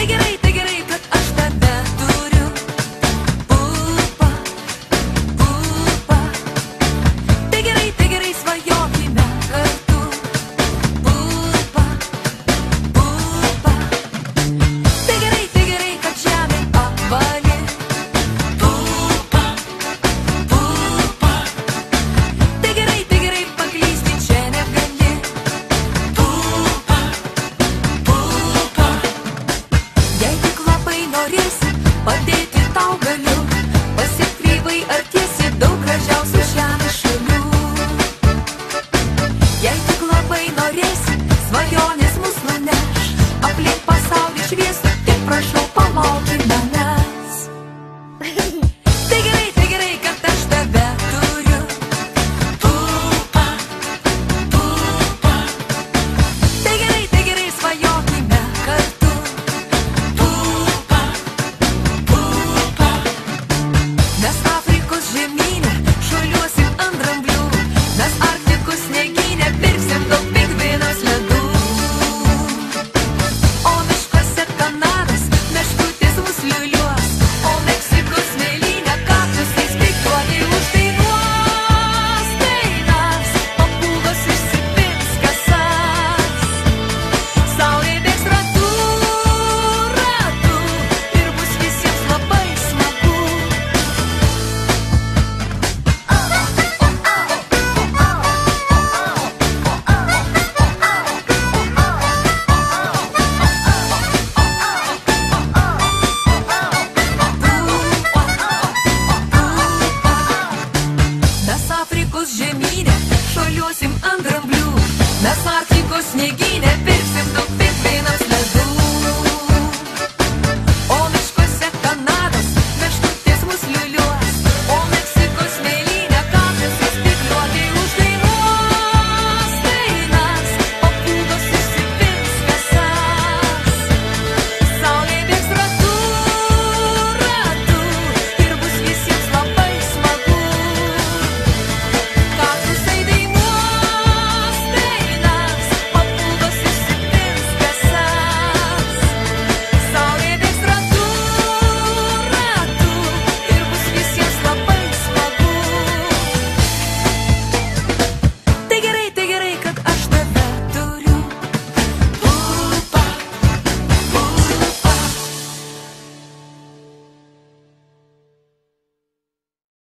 gerai, kad aš tave turiu. Pupa, pupa. Tai gerai, svajokime kartu. Pupa, pupa. Tai gerai, kad žemė apvali. Pupa, pupa. Tai gerai, paklysti čia negali. Pupa, pupa. Jei tik labai norėsi, padėti tau galiu. Pasikryvai ar tiesi daug gražiausių žemės šalių. Jei tik labai norėsi, svajonės mus nuneš. Aplink pasaulį šviesų, tik prašau pamauti manęs. Tai gerai, kad aš tave turiu. Pupa, pupa. Tai gerai, svajokime kartu. Pupa, pupa. Mes Afrikos žemyne šuoliuosim ant dramblių. Mes Arktikos sniegyne pirksim daug pingvinus ledų. O miškuose Kanados meškutės mus liuliuos. O Meksikos mėlyne kaktusai skaičiuoti uždainuos dainas. Papūgos išsipins kasas. Saulė bėgs ratu ir bus visiems labai smagu. Mes Afrikos žemyne šuoliuosim ant dramblių. Mes Arktikos sniegyne pirksim daug